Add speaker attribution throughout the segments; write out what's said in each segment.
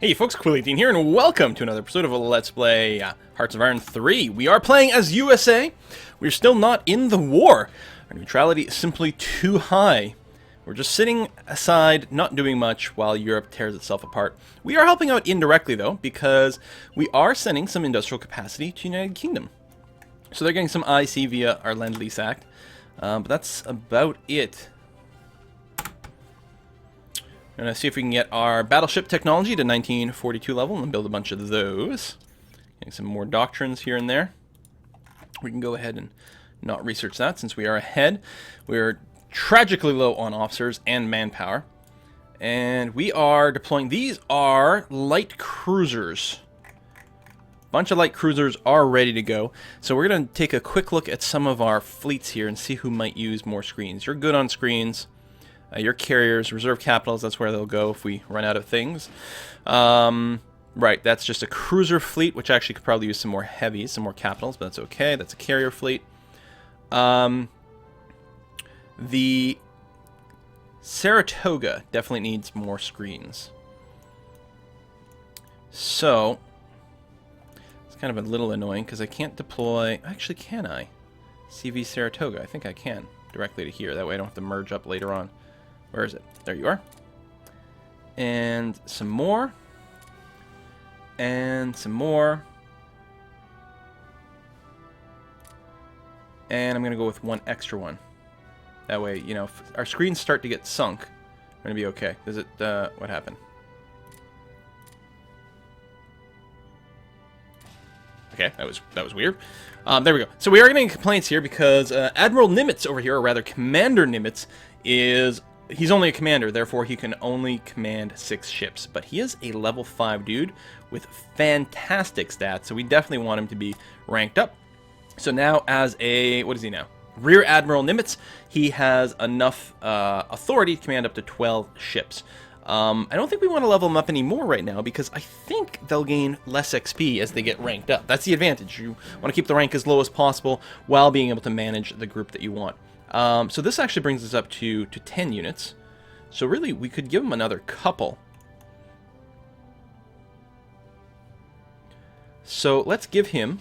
Speaker 1: Hey folks, Quilly18 here, and welcome to another episode of Let's Play Hearts of Iron 3. We are playing as USA. We're still not in the war. Our neutrality is simply too high. We're just sitting aside, not doing much, while Europe tears itself apart. We are helping out indirectly, though, because we are sending some industrial capacity to the United Kingdom. So they're getting some IC via our Lend-Lease Act, but that's about it. We're going to see if we can get our battleship technology to 1942 level and build a bunch of those. Getting some more doctrines here and there. We can go ahead and not research that since we are ahead. We're tragically low on officers and manpower. And we are deploying, these are light cruisers. Bunch of light cruisers are ready to go. So we're going to take a quick look at some of our fleets here and see who might use more screens. You're good on screens. Your carriers, reserve capitals, that's where they'll go if we run out of things. Right, that's just a cruiser fleet, which actually could probably use some more heavies, some more capitals, but that's okay. That's a carrier fleet. The Saratoga definitely needs more screens. So, it's kind of a little annoying because I can't deploy... Actually, can I? CV Saratoga, I think I can. Directly to here, that way I don't have to merge up later on. Where is it? There you are. And some more. And some more. And I'm going to go with one extra one. That way, you know, if our screens start to get sunk, we're going to be okay. Is it, what happened? Okay, that was weird. There we go. So we are getting complaints here because Admiral Nimitz over here, or rather Commander Nimitz, is... He's only a commander, therefore he can only command 6 ships. But he is a level 5 dude with fantastic stats, so we definitely want him to be ranked up. So now as a... What is he now? Rear Admiral Nimitz, he has enough authority to command up to 12 ships. I don't think we want to level them up anymore right now because I think they'll gain less XP as they get ranked up. That's the advantage. You want to keep the rank as low as possible while being able to manage the group that you want. So this actually brings us up to 10 units. So really, we could give him another couple. So let's give him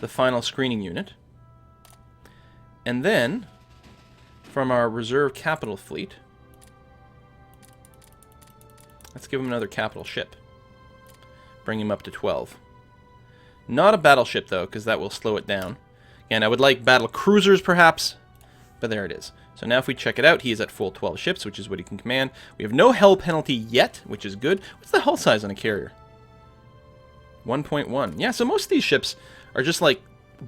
Speaker 1: the final screening unit. And then, from our reserve capital fleet, let's give him another capital ship. Bring him up to 12. Not a battleship, though, because that will slow it down. And I would like battle cruisers, perhaps. But there it is. So now if we check it out, he is at full 12 ships, which is what he can command. We have no hull penalty yet, which is good. What's the hull size on a carrier? 1.1. Yeah, so most of these ships are just like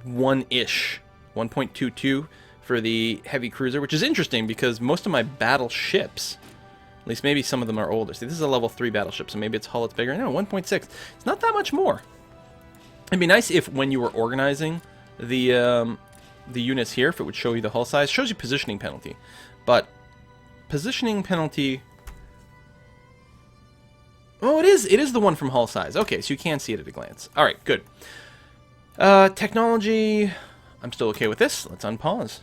Speaker 1: 1-ish. 1.22 for the heavy cruiser, which is interesting because most of my battleships, at least maybe some of them are older. See, this is a level 3 battleship, so maybe its hull is bigger. No, 1.6. It's not that much more. It'd be nice if when you were organizing the units here, if it would show you the hull size. It shows you positioning penalty, but positioning penalty... Oh, it is the one from hull size. Okay, so you can see it at a glance. Alright, good. Technology... I'm still okay with this. Let's unpause.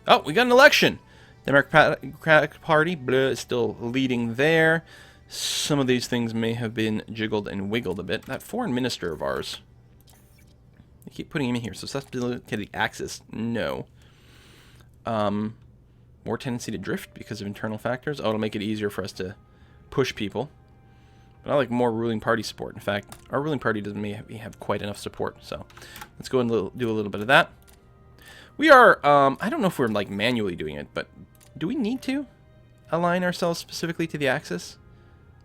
Speaker 1: Oh, we got an election! The Democratic Party is still leading there. Some of these things may have been jiggled and wiggled a bit. That foreign minister of ours... I keep putting him in here. So susceptibility to the Axis, no. More tendency to drift because of internal factors. Oh, it'll make it easier for us to push people. But I like more ruling party support. In fact, our ruling party doesn't have quite enough support. So let's go and do a little bit of that. We are, I don't know if we're like manually doing it, but do we need to align ourselves specifically to the Axis?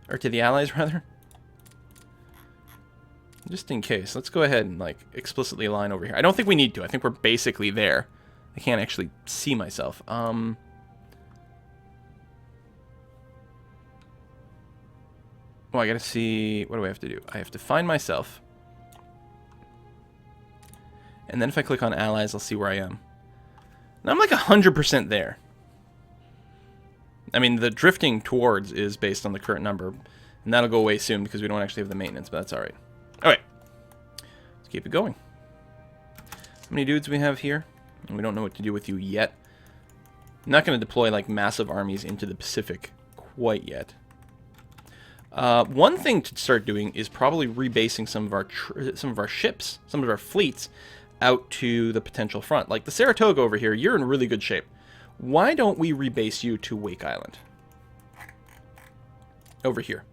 Speaker 1: Or to the Allies, rather? Just in case, let's go ahead and like explicitly align over here. I don't think we need to. I think we're basically there. I can't actually see myself. Oh, I gotta see. What do I have to do? I have to find myself. And then if I click on allies, I'll see where I am. Now I'm like 100% there. I mean, the drifting towards is based on the current number. And that'll go away soon because we don't actually have the maintenance, but that's alright. Alright, let's keep it going. How many dudes we have here? And we don't know what to do with you yet. I'm not going to deploy like massive armies into the Pacific quite yet. One thing to start doing is probably rebasing some of our ships, some of our fleets, out to the potential front. Like the Saratoga over here, you're in really good shape. Why don't we rebase you to Wake Island? Over here.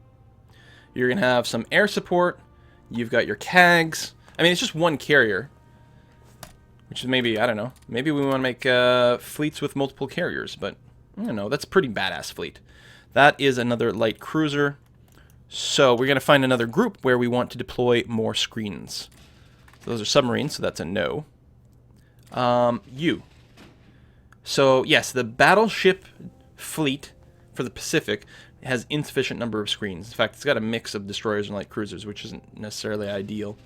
Speaker 1: You're going to have some air support. You've got your CAGs. I mean, it's just one carrier. Which is maybe, I don't know. Maybe we want to make fleets with multiple carriers. But, I don't know. That's a pretty badass fleet. That is another light cruiser. So, we're going to find another group where we want to deploy more screens. So those are submarines, so that's a no. You. So, yes, the battleship fleet for the Pacific has insufficient number of screens. In fact, it's got a mix of destroyers and light cruisers, which isn't necessarily ideal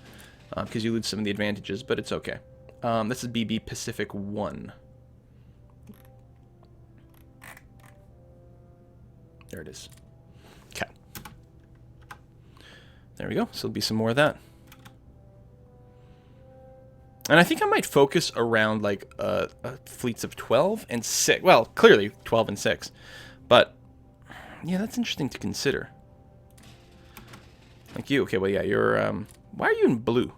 Speaker 1: because you lose some of the advantages, but it's okay. This is BB Pacific 1. There it is. Okay. There we go. So there'll be some more of that. And I think I might focus around like fleets of 12 and 6. Well, clearly 12 and 6. But yeah, that's interesting to consider. Like you. Okay, well, yeah, you're... why are you in blue?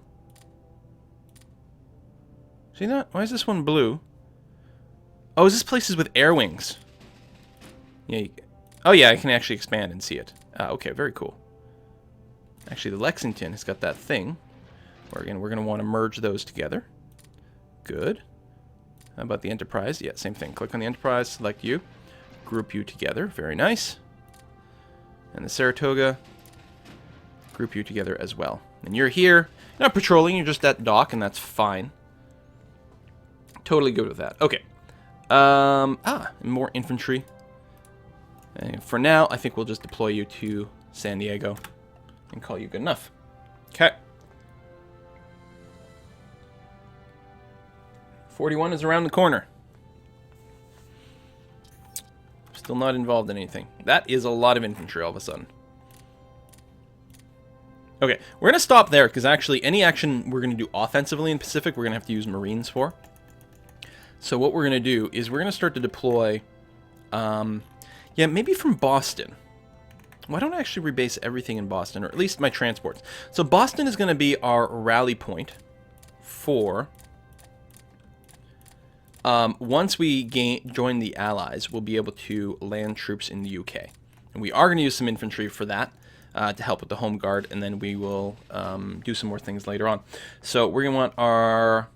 Speaker 1: See that? Why is this one blue? Oh, is this places with air wings? Yeah. Oh, yeah, I can actually expand and see it. Okay, very cool. Actually, the Lexington has got that thing. We're going to want to merge those together. Good. How about the Enterprise? Yeah, same thing. Click on the Enterprise, select you. Group you together. Very nice. And the Saratoga, group you together as well. And you're here. You're not patrolling, you're just at dock, and that's fine. Totally good with that. Okay. More infantry. And for now, I think we'll just deploy you to San Diego and call you good enough. Okay. 41 is around the corner. Still not involved in anything. That is a lot of infantry all of a sudden. Okay, we're going to stop there because actually any action we're going to do offensively in Pacific, we're going to have to use Marines for. So what we're going to do is we're going to start to deploy, yeah, maybe from Boston. Why don't I actually rebase everything in Boston, or at least my transports? So Boston is going to be our rally point for... once we join the Allies, we'll be able to land troops in the UK. And we are going to use some infantry for that to help with the Home Guard, and then we will do some more things later on. So we're going to want our...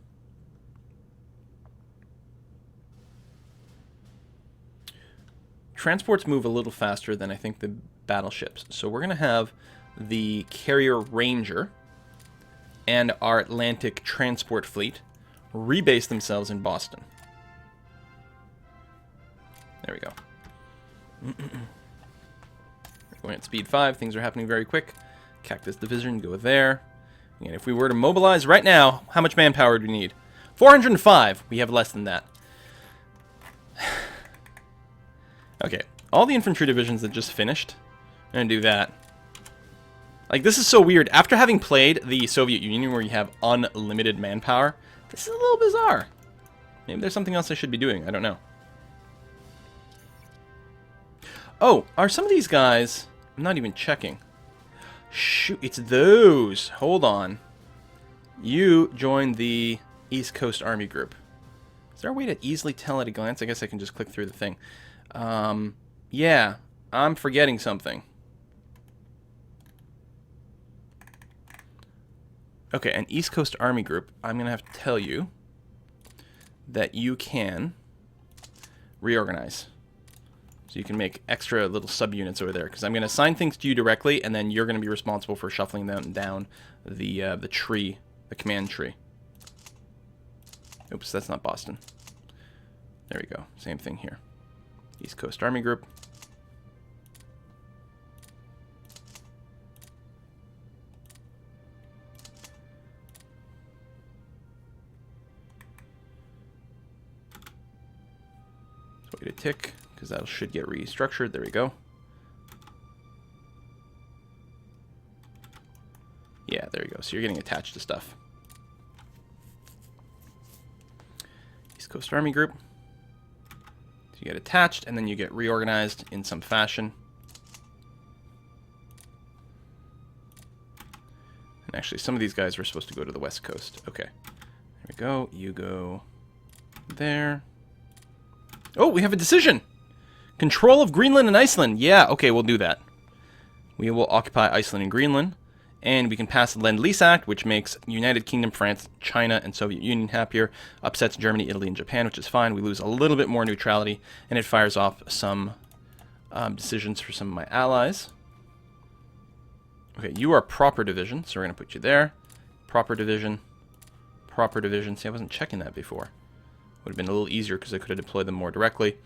Speaker 1: transports move a little faster than I think the battleships. So we're going to have the Carrier Ranger and our Atlantic Transport Fleet rebase themselves in Boston. There we go. We're going at speed 5. Things are happening very quick. Cactus Division, go there. And if we were to mobilize right now, how much manpower do we need? 405. We have less than that. Okay. All the infantry divisions that just finished, I'm going to do that. Like, this is so weird. After having played the Soviet Union where you have unlimited manpower, this is a little bizarre. Maybe there's something else I should be doing. I don't know. Oh, are some of these guys... I'm not even checking. Shoot, it's those. Hold on. You joined the East Coast Army Group. Is there a way to easily tell at a glance? I guess I can just click through the thing. Yeah, I'm forgetting something. Okay, an East Coast Army Group. I'm going to have to tell you that you can reorganize. So you can make extra little subunits over there. Because I'm going to assign things to you directly, and then you're going to be responsible for shuffling them down the tree, the command tree. Oops, that's not Boston. There we go. Same thing here. East Coast Army Group. So wait a tick, because that should get restructured. There we go. Yeah, there you go. So you're getting attached to stuff. East Coast Army Group. So you get attached, and then you get reorganized in some fashion. Actually, some of these guys were supposed to go to the west coast. Okay. There we go. You go there. Oh, we have a decision! Control of Greenland and Iceland. Yeah, okay, we'll do that. We will occupy Iceland and Greenland. And we can pass the Lend-Lease Act, which makes United Kingdom, France, China, and Soviet Union happier. Upsets Germany, Italy, and Japan, which is fine. We lose a little bit more neutrality. And it fires off some decisions for some of my allies. Okay, you are proper division, so we're going to put you there. Proper division. Proper division. See, I wasn't checking that before. Would have been a little easier because I could have deployed them more directly.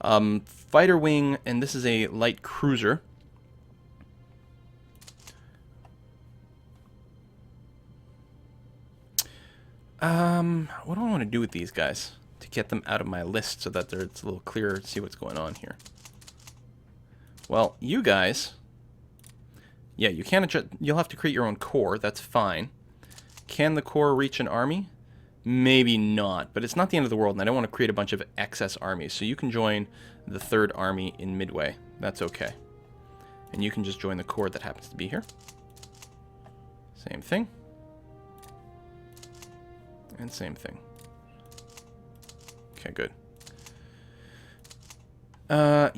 Speaker 1: Fighter wing, and this is a light cruiser. What do I want to do with these guys to get them out of my list so that it's a little clearer to see what's going on here? Well, you guys, yeah, you can't. You'll have to create your own corps. That's fine. Can the corps reach an army? Maybe not, but it's not the end of the world, and I don't want to create a bunch of excess armies. So you can join the 3rd Army in Midway. That's okay. And you can just join the corps that happens to be here. Same thing. And same thing. Okay, good. There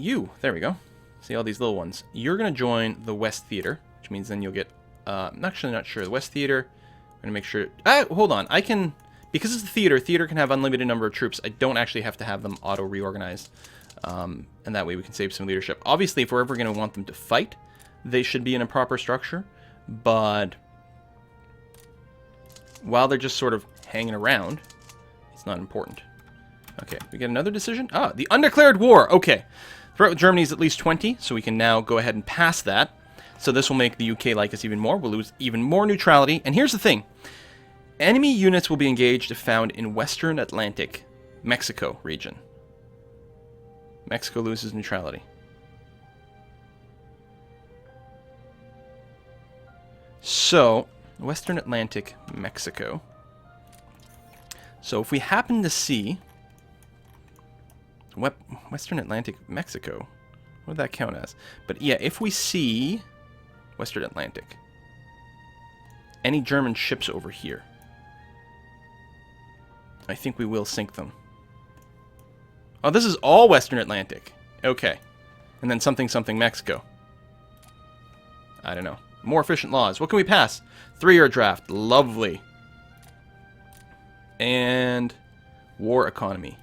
Speaker 1: we go. See all these little ones. You're going to join the West Theater, which means then you'll get, I'm actually not sure. The West Theater, I'm going to make sure, hold on. I can, because it's the theater can have unlimited number of troops. I don't actually have to have them auto-reorganized. And that way we can save some leadership. Obviously, if we're ever going to want them to fight, they should be in a proper structure. But while they're just sort of hanging around, it's not important. Okay, we get another decision. Ah, the undeclared war. Okay. Threat with Germany is at least 20, so we can now go ahead and pass that. So this will make the UK like us even more. We'll lose even more neutrality. And here's the thing. Enemy units will be engaged if found in Western Atlantic, Mexico region. Mexico loses neutrality. So, Western Atlantic, Mexico. So if we happen to see Western Atlantic, Mexico, what would that count as? But yeah, if we see Western Atlantic, any German ships over here, I think we will sink them. Oh, this is all Western Atlantic. Okay. And then something, something Mexico. I don't know. More efficient laws. What can we pass? 3-year draft. Lovely. And war economy.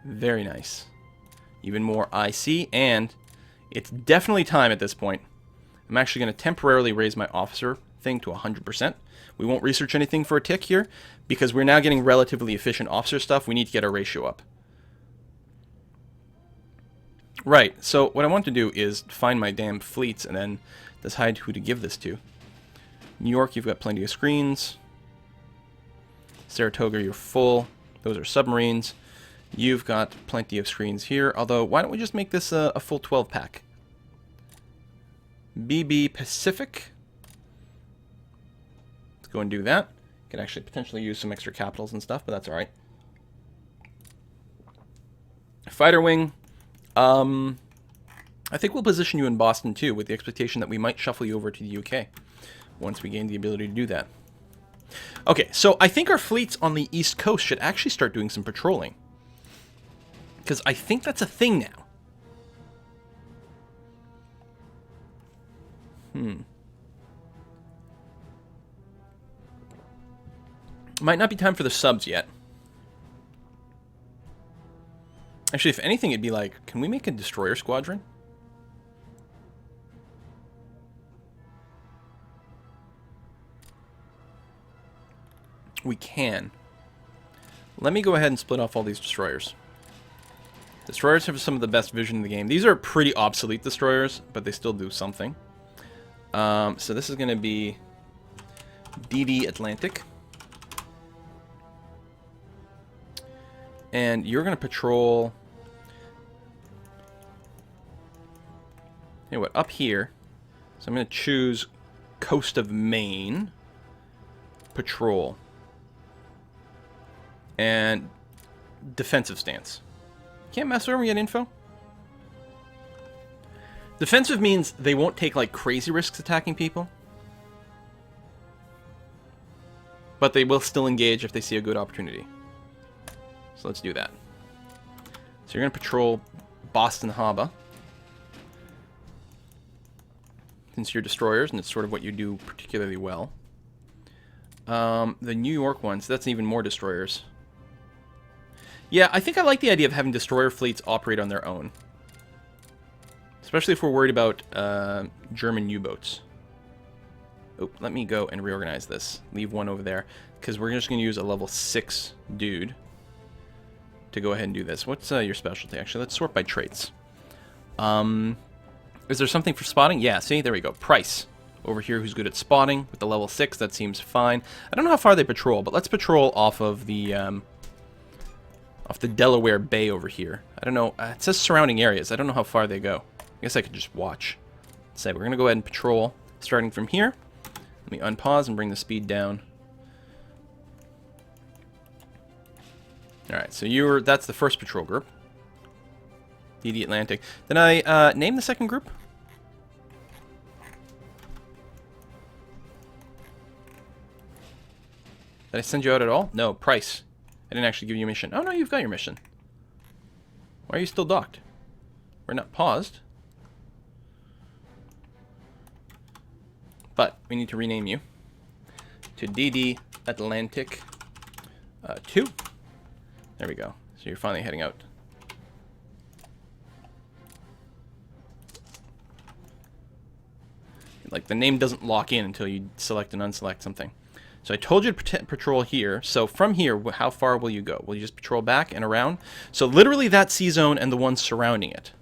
Speaker 1: Very nice. Even more IC. And it's definitely time at this point. I'm actually going to temporarily raise my officer thing to 100%. We won't research anything for a tick here, because we're now getting relatively efficient officer stuff. We need to get our ratio up. Right, so what I want to do is find my damn fleets and then decide who to give this to. New York, you've got plenty of screens. Saratoga, you're full. Those are submarines. You've got plenty of screens here, although why don't we just make this a full 12-pack? BB Pacific. Let's go and do that. Could actually potentially use some extra capitals and stuff, but that's alright. Fighter wing. I think we'll position you in Boston too, with the expectation that we might shuffle you over to the UK once we gain the ability to do that. Okay, so I think our fleets on the East Coast should actually start doing some patrolling, because I think that's a thing now. Might not be time for the subs yet. Actually, if anything, it'd be like, can we make a destroyer squadron? We can. Let me go ahead and split off all these destroyers. Destroyers have some of the best vision in the game. These are pretty obsolete destroyers, but they still do something. So this is going to be DD Atlantic. And you're going to patrol... You know what, up here. So I'm going to choose Coast of Maine. Patrol. And defensive stance. Can't mess over and get info. Defensive means they won't take like crazy risks attacking people. But they will still engage if they see a good opportunity. So let's do that. So you're going to patrol Boston Harbor. Since you're destroyers, and it's sort of what you do particularly well. The New York ones, that's even more destroyers. Yeah, I think I like the idea of having destroyer fleets operate on their own. Especially if we're worried about German U-boats. Oh, let me go and reorganize this. Leave one over there. Because we're just going to use a level 6 dude to go ahead and do this. What's your specialty? Actually, let's sort by traits. Is there something for spotting? Yeah, see? There we go. Price. Over here, who's good at spotting. With the level 6, that seems fine. I don't know how far they patrol, but let's patrol off of the Delaware Bay over here. I don't know. It says surrounding areas. I don't know how far they go. I guess I could just watch. Let's say we're going to go ahead and patrol starting from here. Let me unpause and bring the speed down. Alright, so that's the first patrol group. DD Atlantic. Did I name the second group? Did I send you out at all? No, Price. I didn't actually give you a mission. Oh no, you've got your mission. Why are you still docked? We're not paused. But we need to rename you to DD Atlantic 2. There we go. So you're finally heading out. Like, the name doesn't lock in until you select and unselect something. So I told you to patrol here. So from here, how far will you go? Will you just patrol back and around? So literally that sea zone and the ones surrounding it.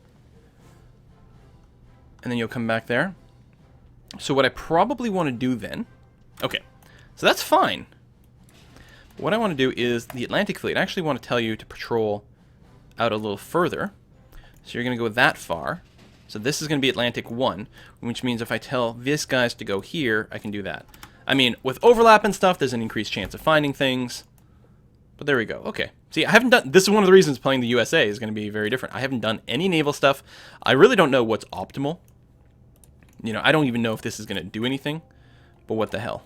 Speaker 1: And then you'll come back there. So what I probably want to do then... Okay, so that's fine. What I want to do is the Atlantic Fleet. I actually want to tell you to patrol out a little further. So you're going to go that far. So this is going to be Atlantic 1, which means if I tell this guys to go here, I can do that. I mean, with overlap and stuff, there's an increased chance of finding things. But there we go. Okay. See, I haven't done... This is one of the reasons playing the USA is going to be very different. I haven't done any naval stuff. I really don't know what's optimal. You know, I don't even know if this is going to do anything. But what the hell.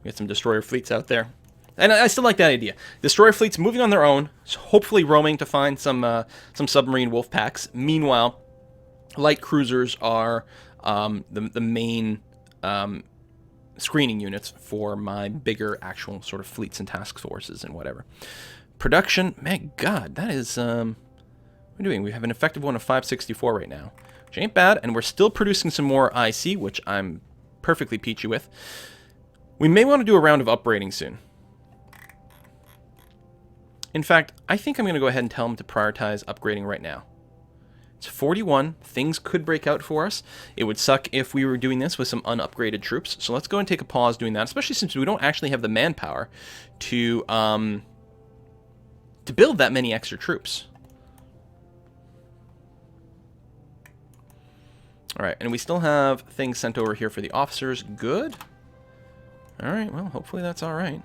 Speaker 1: We got some destroyer fleets out there. And I still like that idea. Destroyer fleets moving on their own, so hopefully roaming to find some submarine wolf packs. Meanwhile, light cruisers are the main screening units for my bigger actual sort of fleets and task forces and whatever. Production, man, God, that is... what are we doing? We have an effective one of 564 right now, which ain't bad, and we're still producing some more IC, which I'm perfectly peachy with. We may want to do a round of upgrading soon. In fact, I think I'm going to go ahead and tell them to prioritize upgrading right now. It's 41. Things could break out for us. It would suck if we were doing this with some unupgraded troops. So let's go and take a pause doing that, especially since we don't actually have the manpower to build that many extra troops. All right, and we still have things sent over here for the officers. Good. All right, well, hopefully that's all right.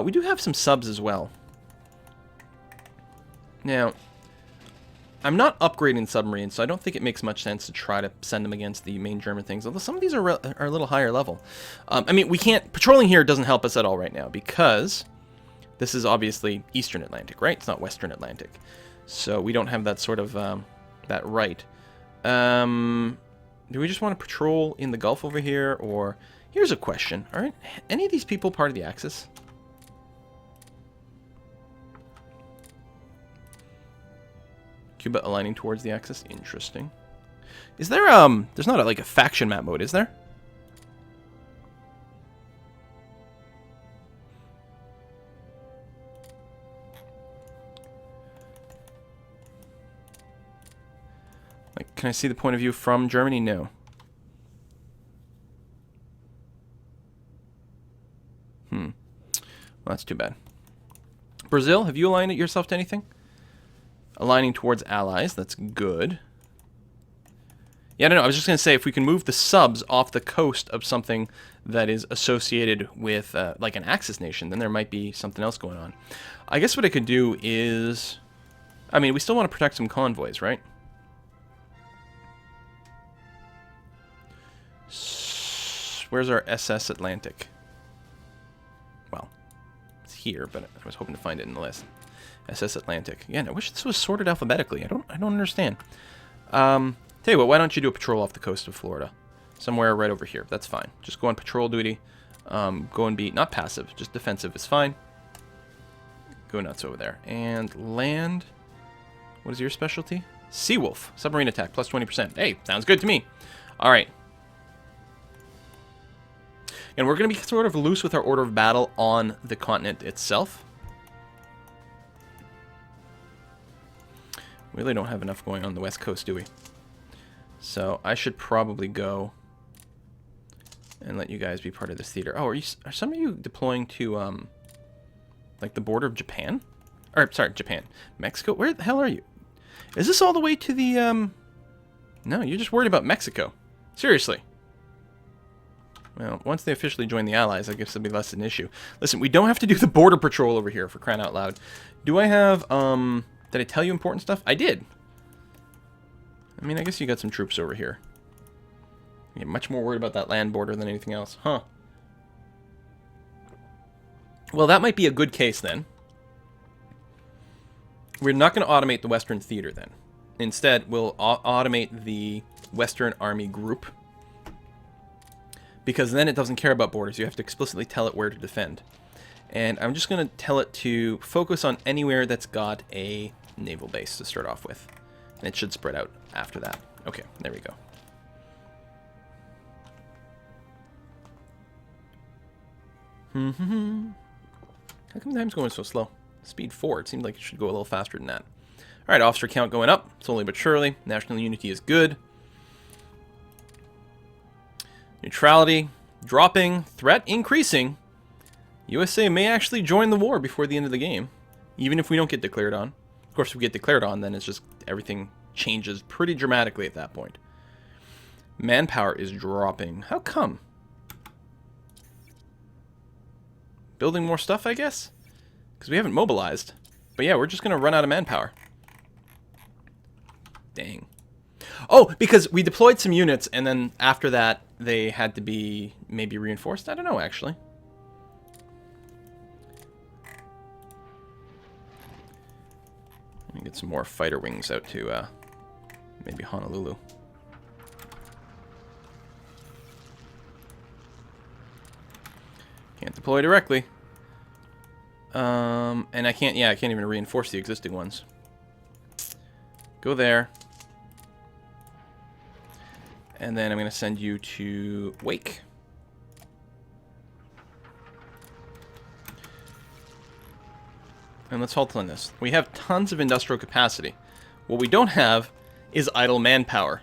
Speaker 1: We do have some subs as well. Now, I'm not upgrading submarines, so I don't think it makes much sense to try to send them against the main German things, although some of these are a little higher level. I mean, we can't... Patrolling here doesn't help us at all right now, because this is obviously Eastern Atlantic, right? It's not Western Atlantic. So we don't have that sort of... that right. Do we just want to patrol in the Gulf over here, or... Here's a question. Are any of these people part of the Axis? Cuba aligning towards the Axis. Interesting. Is there, there's not like a faction map mode, is there? Like, can I see the point of view from Germany? No. Well, that's too bad. Brazil, have you aligned yourself to anything? Aligning towards allies, that's good. Yeah, I don't know, I was just going to say, if we can move the subs off the coast of something that is associated with, like, an Axis nation, then there might be something else going on. I guess what I could do is... I mean, we still want to protect some convoys, right? Where's our SS Atlantic? here, but I was hoping to find it in the list. SS Atlantic. Again, I wish this was sorted alphabetically. I don't understand. Tell you what, why don't you do a patrol off the coast of Florida? Somewhere right over here. That's fine. Just go on patrol duty. Go and be, not passive, just defensive is fine. Go nuts over there. And land, what is your specialty? Seawolf. Submarine attack, plus 20%. Hey, sounds good to me. All right. And we're going to be sort of loose with our order of battle on the continent itself. We really don't have enough going on the west coast, do we? So I should probably go and let you guys be part of this theater. Oh, are some of you deploying to, like, the border of Japan? Or, sorry, Japan. Mexico? Where the hell are you? Is this all the way to the, No, you're just worried about Mexico. Seriously. Well, once they officially join the Allies, I guess it'll be less an issue. Listen, we don't have to do the border patrol over here, for crying out loud. Do I have, did I tell you important stuff? I did. I mean, I guess you got some troops over here. You're much more worried about that land border than anything else. Huh. Well, that might be a good case, then. We're not going to automate the Western Theater, then. Instead, we'll automate the Western Army Group. Because then it doesn't care about borders. You have to explicitly tell it where to defend. And I'm just going to tell it to focus on anywhere that's got a naval base to start off with. And it should spread out after that. Okay, there we go. How come time's going so slow? Speed 4. It seemed like it should go a little faster than that. Alright, officer count going up, slowly but surely. National unity is good. Neutrality dropping. Threat increasing. USA may actually join the war before the end of the game, even if we don't get declared on. Of course, if we get declared on, then it's just everything changes pretty dramatically at that point. Manpower is dropping. How come? Building more stuff, I guess? Because we haven't mobilized. But yeah, we're just going to run out of manpower. Dang. Oh, because we deployed some units, and then after that, they had to be maybe reinforced? I don't know, actually. Let me get some more fighter wings out to maybe Honolulu. Can't deploy directly. And I can't even reinforce the existing ones. Go there. And then I'm going to send you to Wake. And let's halt on this. We have tons of industrial capacity. What we don't have is idle manpower.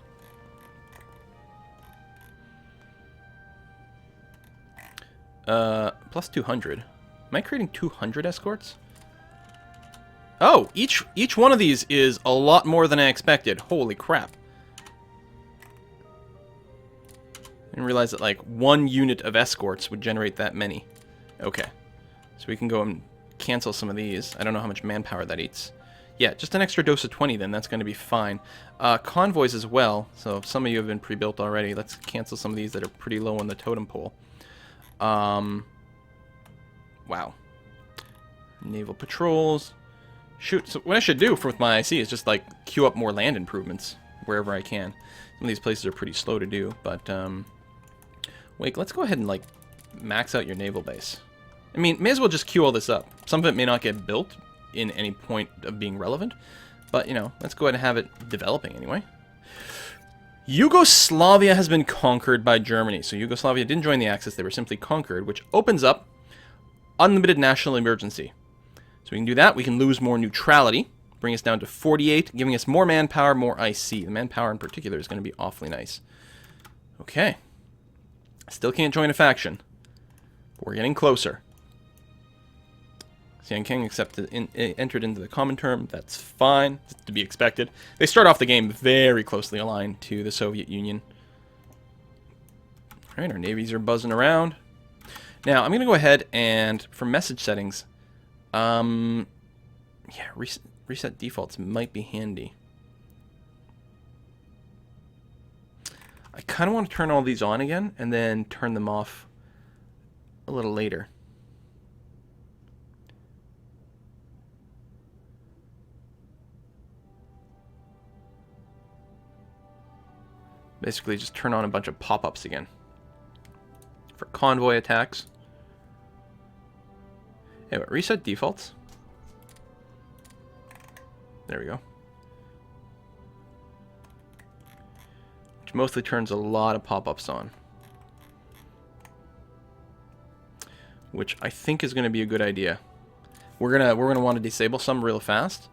Speaker 1: Plus 200. Am I creating 200 escorts? Oh, each one of these is a lot more than I expected. Holy crap. I didn't realize that, like, one unit of escorts would generate that many. Okay. So we can go and cancel some of these. I don't know how much manpower that eats. Yeah, just an extra dose of 20 then. That's going to be fine. Convoys as well. So if some of you have been pre-built already, let's cancel some of these that are pretty low on the totem pole. Wow. Naval patrols. Shoot, so what I should do with my IC is just, like, queue up more land improvements wherever I can. Some of these places are pretty slow to do, but, Wait, let's go ahead and, like, max out your naval base. I mean, may as well just queue all this up. Some of it may not get built in any point of being relevant, but, you know, let's go ahead and have it developing anyway. Yugoslavia has been conquered by Germany. So Yugoslavia didn't join the Axis, they were simply conquered, which opens up unlimited national emergency. So we can do that. We can lose more neutrality, bring us down to 48, giving us more manpower, more IC. The manpower in particular is going to be awfully nice. Okay. Still can't join a faction. But we're getting closer. Sian King entered into the common term. That's fine. It's to be expected. They start off the game very closely aligned to the Soviet Union. Alright, our navies are buzzing around. Now, I'm going to go ahead and, for message settings, yeah, reset defaults might be handy. I kind of want to turn all these on again and then turn them off a little later. Basically, just turn on a bunch of pop-ups again. For convoy attacks. Anyway, reset defaults. There we go. Which mostly turns a lot of pop-ups on. Which I think is going to be a good idea. We're gonna want to disable some real fast.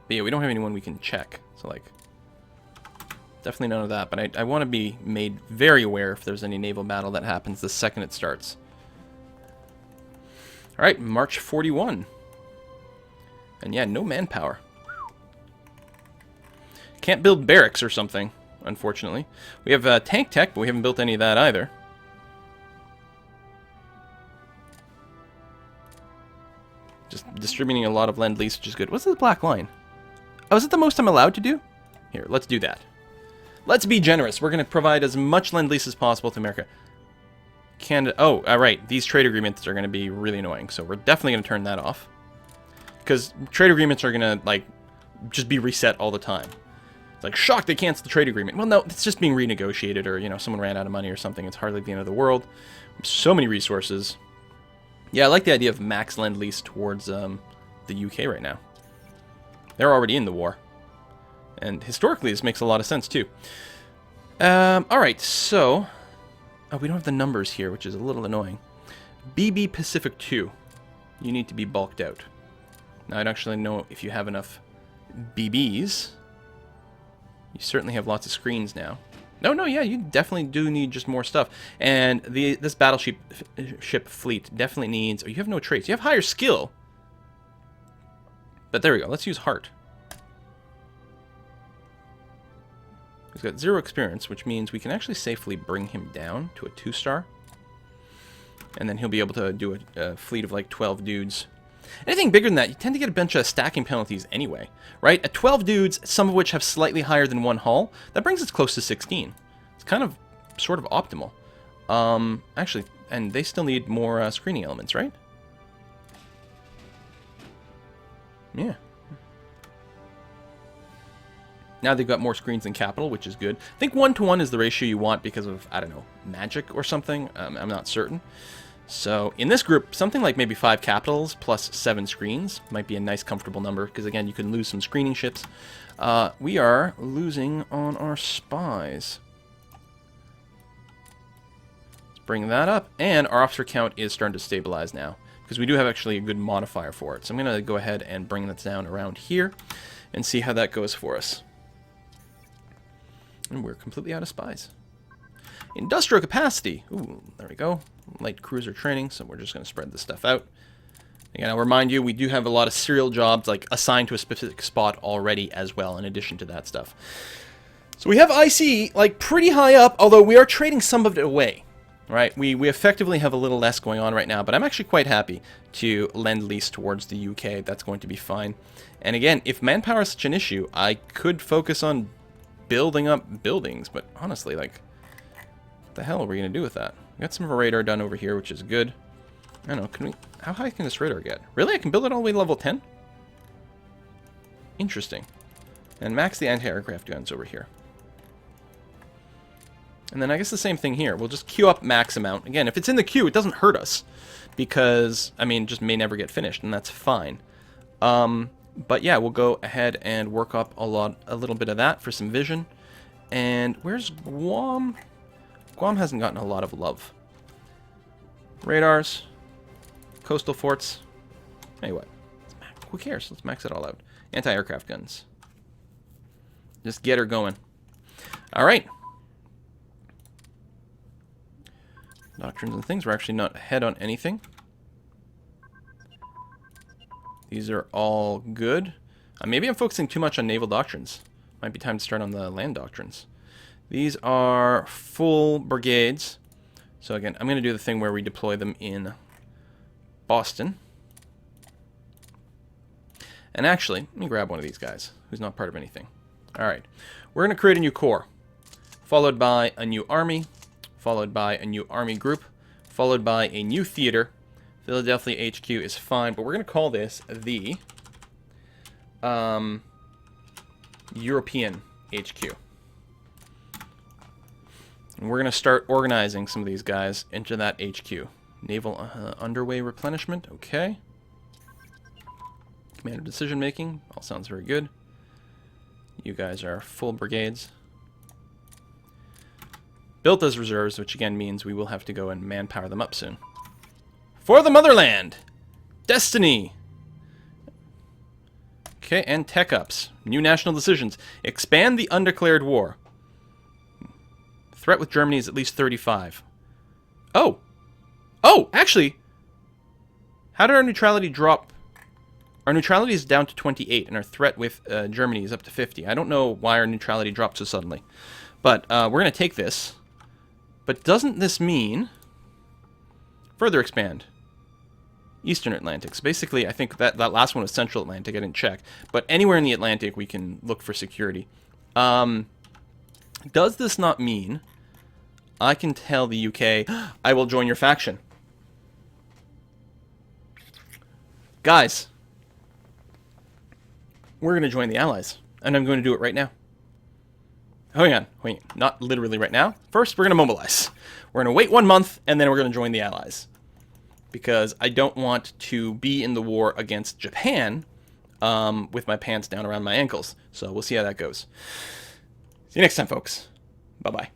Speaker 1: But yeah, we don't have anyone we can check. So like, definitely none of that. But I want to be made very aware if there's any naval battle that happens the second it starts. All right, March 41. And yeah, no manpower. Can't build barracks or something, unfortunately. We have tank tech, but we haven't built any of that either. Just distributing a lot of lend-lease, which is good. What's the black line? Oh, is it the most I'm allowed to do? Here, let's do that. Let's be generous. We're going to provide as much lend-lease as possible to America. Canada. Oh, right. These trade agreements are going to be really annoying, so we're definitely going to turn that off. Because trade agreements are going to, like, just be reset all the time. It's like, shock, they canceled the trade agreement. Well, no, it's just being renegotiated, or, you know, someone ran out of money or something. It's hardly the end of the world. So many resources. Yeah, I like the idea of max lend-lease towards the UK right now. They're already in the war. And historically, this makes a lot of sense, too. Alright, so... Oh, we don't have the numbers here, which is a little annoying. BB Pacific 2. You need to be bulked out. Now, I don't actually know if you have enough BBs. You certainly have lots of screens now. No, yeah, you definitely do need just more stuff. And this battleship fleet definitely needs... Oh, you have no traits. You have higher skill. But there we go. Let's use Heart. He's got 0 experience, which means we can actually safely bring him down to a 2-star. And then he'll be able to do a fleet of like 12 dudes. Anything bigger than that, you tend to get a bunch of stacking penalties anyway, right? At 12 dudes, some of which have slightly higher than 1 hull, that brings us close to 16. It's kind of, sort of optimal. Actually, and they still need more screening elements, right? Yeah. Now they've got more screens than capital, which is good. I think 1-to-1 is the ratio you want because of, I don't know, magic or something. I'm not certain. So in this group, something like maybe 5 capitals plus 7 screens might be a nice, comfortable number. Because again, you can lose some screening ships. We are losing on our spies. Let's bring that up. And our officer count is starting to stabilize now. Because we do have actually a good modifier for it. So I'm going to go ahead and bring that down around here. And see how that goes for us. And we're completely out of spies. Industrial capacity. Ooh, there we go. Light cruiser training, so we're just going to spread this stuff out. Again, I'll remind you, we do have a lot of serial jobs, like, assigned to a specific spot already as well, in addition to that stuff. So we have IC, like, pretty high up, although we are trading some of it away, right? We effectively have a little less going on right now, but I'm actually quite happy to lend lease towards the UK. That's going to be fine. And again, if manpower is such an issue, I could focus on building up buildings, but honestly, like, what the hell are we going to do with that? We got some of our radar done over here, which is good. I don't know, can we... How high can this radar get? Really? I can build it all the way to level 10? Interesting. And max the anti-aircraft guns over here. And then I guess the same thing here. We'll just queue up max amount. Again, if it's in the queue, it doesn't hurt us. Because, I mean, it just may never get finished, and that's fine. But yeah, we'll go ahead and work up a little bit of that for some vision. And where's Guam? Guam hasn't gotten a lot of love. Radars. Coastal forts. Hey, what? Who cares? Let's max it all out. Anti-aircraft guns. Just get her going. Alright. Doctrines and things. We're actually not ahead on anything. These are all good. Maybe I'm focusing too much on naval doctrines. Might be time to start on the land doctrines. These are full brigades. So again, I'm going to do the thing where we deploy them in Boston. And actually, let me grab one of these guys who's not part of anything. Alright, we're going to create a new corps, followed by a new army, followed by a new army group, followed by a new theater. Philadelphia HQ is fine, but we're going to call this the European HQ. And we're going to start organizing some of these guys into that HQ. Naval underway replenishment. Okay. Commander decision making. All sounds very good. You guys are full brigades. Built as reserves, which again means we will have to go and manpower them up soon. For the Motherland! Destiny! Okay, and tech ups. New national decisions. Expand the undeclared war. Threat with Germany is at least 35. Oh! Oh, actually! How did our neutrality drop? Our neutrality is down to 28, and our threat with Germany is up to 50. I don't know why our neutrality dropped so suddenly. But we're going to take this. But doesn't this mean... Further expand. Eastern Atlantic. So basically, I think that last one was Central Atlantic. I didn't check. But anywhere in the Atlantic, we can look for security. Does this not mean I can tell the UK, I will join your faction? Guys, we're going to join the Allies. And I'm going to do it right now. Hang on. Wait, not literally right now. First, we're going to mobilize. We're going to wait 1 month, and then we're going to join the Allies. Because I don't want to be in the war against Japan with my pants down around my ankles. So we'll see how that goes. See you next time, folks. Bye-bye.